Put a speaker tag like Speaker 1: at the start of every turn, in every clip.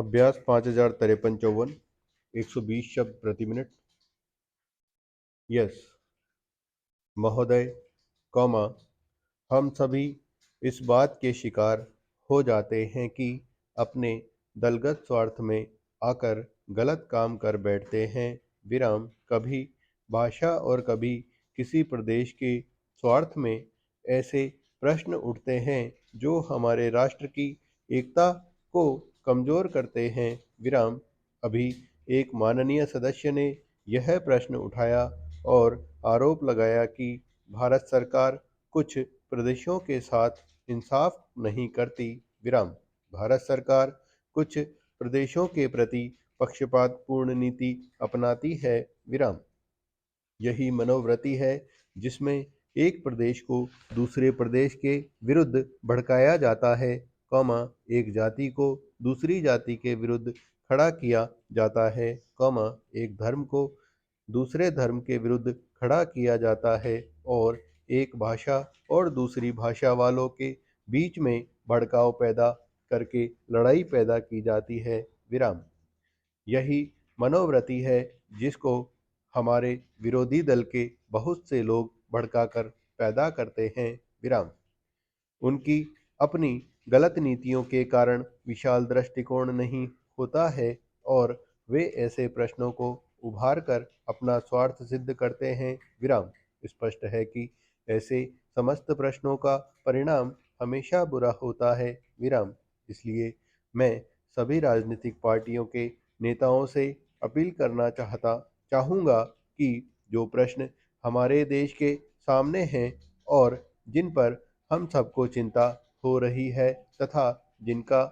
Speaker 1: अभ्यास 5053-54 120 शब्द प्रति मिनट। यस महोदय, कौमा, हम सभी इस बात के शिकार हो जाते हैं कि अपने दलगत स्वार्थ में आकर गलत काम कर बैठते हैं। विराम। कभी भाषा और कभी किसी प्रदेश के स्वार्थ में ऐसे प्रश्न उठते हैं जो हमारे राष्ट्र की एकता को कमजोर करते हैं। विराम। अभी एक माननीय सदस्य ने यह प्रश्न उठाया और आरोप लगाया कि भारत सरकार कुछ प्रदेशों के साथ इंसाफ नहीं करती। विराम। भारत सरकार कुछ प्रदेशों के प्रति पक्षपातपूर्ण नीति अपनाती है। विराम। यही मनोवृत्ति है जिसमें एक प्रदेश को दूसरे प्रदेश के विरुद्ध भड़काया जाता है, कौमा, एक जाति को दूसरी जाति के विरुद्ध खड़ा किया जाता है, कौमा, एक धर्म को दूसरे धर्म के विरुद्ध खड़ा किया जाता है और एक भाषा और दूसरी भाषा वालों के बीच में भड़काव पैदा करके लड़ाई पैदा की जाती है। विराम। यही मनोवृत्ति है जिसको हमारे विरोधी दल के बहुत से लोग भड़काकर पैदा करते हैं। विराम। उनकी अपनी गलत नीतियों के कारण विशाल दृष्टिकोण नहीं होता है और वे ऐसे प्रश्नों को उभार कर अपना स्वार्थ सिद्ध करते हैं। विराम। स्पष्ट है कि ऐसे समस्त प्रश्नों का परिणाम हमेशा बुरा होता है। विराम। इसलिए मैं सभी राजनीतिक पार्टियों के नेताओं से अपील करना चाहूँगा कि जो प्रश्न हमारे देश के सामने हैं और जिन पर हम सबको चिंता हो रही है तथा जिनका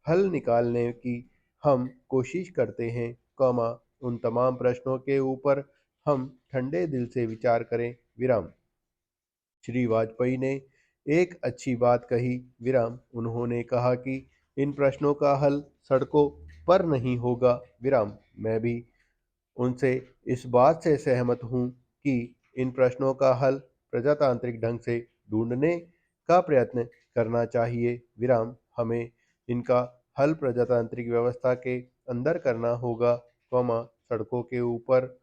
Speaker 1: हल निकालने की हम कोशिश करते हैं, कौमा, उन तमाम प्रश्नों के ऊपर हम ठंडे दिल से विचार करें। विराम। श्री वाजपेयी ने एक अच्छी बात कही। विराम। उन्होंने कहा कि इन प्रश्नों का हल सड़कों पर नहीं होगा। विराम। मैं भी उनसे इस बात से सहमत हूँ कि इन प्रश्नों का हल प्रजातांत्रिक ढंग से ढूंढने का प्रयत्न करना चाहिए। विराम। हमें इनका हल प्रजातांत्रिक व्यवस्था के अंदर करना होगा, कौमा, सड़कों के ऊपर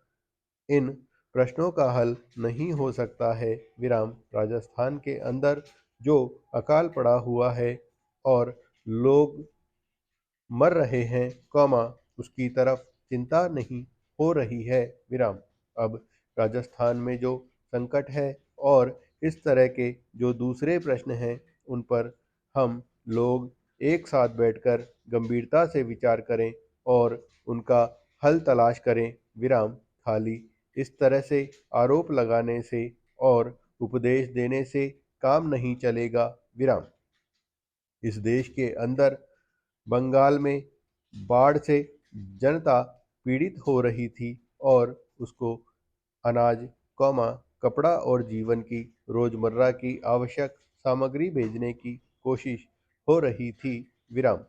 Speaker 1: इन प्रश्नों का हल नहीं हो सकता है। विराम। राजस्थान के अंदर जो अकाल पड़ा हुआ है और लोग मर रहे हैं, कौमा, उसकी तरफ चिंता नहीं हो रही है। विराम। अब राजस्थान में जो संकट है और इस तरह के जो दूसरे प्रश्न हैं उन पर हम लोग एक साथ बैठकर गंभीरता से विचार करें और उनका हल तलाश करें। विराम। खाली इस तरह से आरोप लगाने से और उपदेश देने से काम नहीं चलेगा। विराम। इस देश के अंदर बंगाल में बाढ़ से जनता पीड़ित हो रही थी और उसको अनाज, कौमा, कपड़ा और जीवन की रोजमर्रा की आवश्यक सामग्री भेजने की कोशिश हो रही थी। विराम।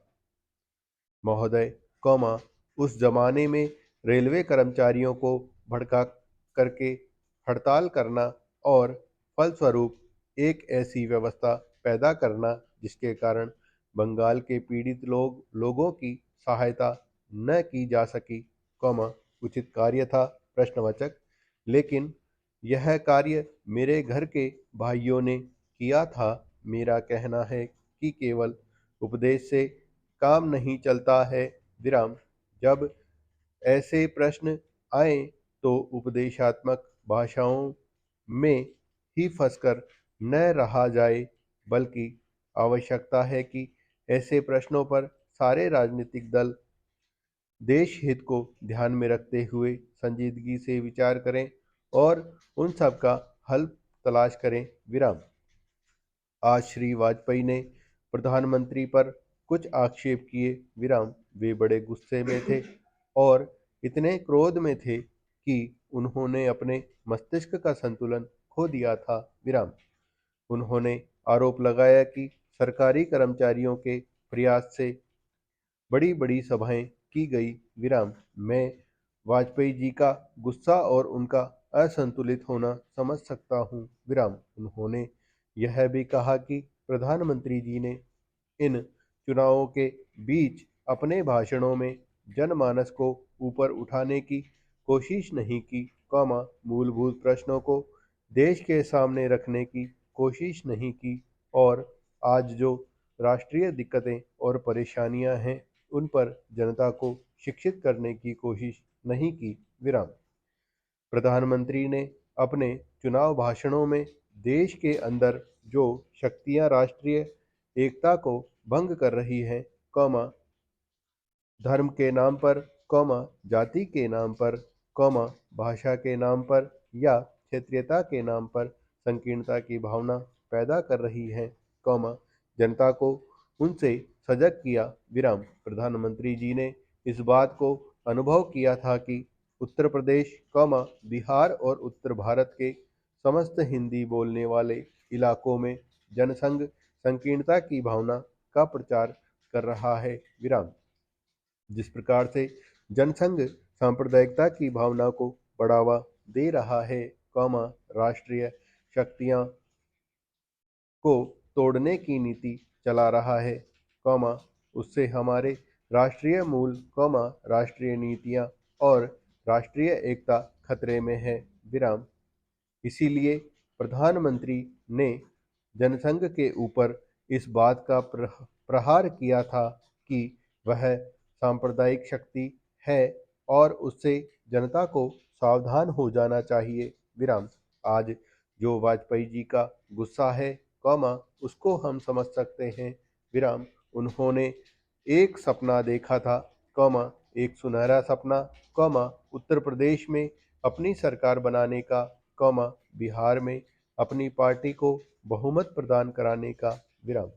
Speaker 1: महोदय, कौमा, उस जमाने में रेलवे कर्मचारियों को भड़का करके हड़ताल करना और फलस्वरूप एक ऐसी व्यवस्था पैदा करना जिसके कारण बंगाल के पीड़ित लोगों की सहायता न की जा सकी, कौमा, उचित कार्य था, प्रश्नवाचक। लेकिन यह कार्य मेरे घर के भाइयों ने किया था। मेरा कहना है कि केवल उपदेश से काम नहीं चलता है। विराम। जब ऐसे प्रश्न आए तो उपदेशात्मक भाषाओं में ही फंसकर न रहा जाए, बल्कि आवश्यकता है कि ऐसे प्रश्नों पर सारे राजनीतिक दल देश हित को ध्यान में रखते हुए संजीदगी से विचार करें और उन सब का हल तलाश करें। विराम। आज श्री वाजपेयी ने प्रधानमंत्री पर कुछ आक्षेप किए। विराम। वे बड़े गुस्से में थे और इतने क्रोध में थे कि उन्होंने अपने मस्तिष्क का संतुलन खो दिया था। विराम। उन्होंने आरोप लगाया कि सरकारी कर्मचारियों के प्रयास से बड़ी बड़ी सभाएं की गई। विराम। मैं वाजपेयी जी का गुस्सा और उनका असंतुलित होना समझ सकता हूँ। विराम। उन्होंने यह भी कहा कि प्रधानमंत्री जी ने इन चुनावों के बीच अपने भाषणों में जनमानस को ऊपर उठाने की कोशिश नहीं की, मूलभूत प्रश्नों को देश के सामने रखने की कोशिश नहीं की और आज जो राष्ट्रीय दिक्कतें और परेशानियां हैं उन पर जनता को शिक्षित करने की कोशिश नहीं की। विराम। प्रधानमंत्री ने अपने चुनाव भाषणों में देश के अंदर जो शक्तियां राष्ट्रीय एकता को भंग कर रही हैं, धर्म के नाम पर, जाति के नाम पर, भाषा के नाम पर या क्षेत्रीयता के नाम पर संकीर्णता की भावना पैदा कर रही हैं, जनता को उनसे सजग किया। विराम। प्रधानमंत्री जी ने इस बात को अनुभव किया था कि उत्तर प्रदेश, बिहार और उत्तर भारत के समस्त हिंदी बोलने वाले इलाकों में जनसंघ संकीर्णता की भावना का प्रचार कर रहा है। विराम। जिस प्रकार से जनसंघ सांप्रदायिकता की भावना को बढ़ावा दे रहा है, राष्ट्रीय शक्तियां को तोड़ने की नीति चला रहा है, उससे हमारे राष्ट्रीय मूल, राष्ट्रीय नीतियां और राष्ट्रीय एकता खतरे में है। विराम। इसीलिए प्रधानमंत्री ने जनसंघ के ऊपर इस बात का प्रहार किया था कि वह सांप्रदायिक शक्ति है और उससे जनता को सावधान हो जाना चाहिए। विराम। आज जो वाजपेयी जी का गुस्सा है, उसको हम समझ सकते हैं। विराम। उन्होंने एक सपना देखा था, एक सुनहरा सपना, उत्तर प्रदेश में अपनी सरकार बनाने का, बिहार में अपनी पार्टी को बहुमत प्रदान कराने का। विराम।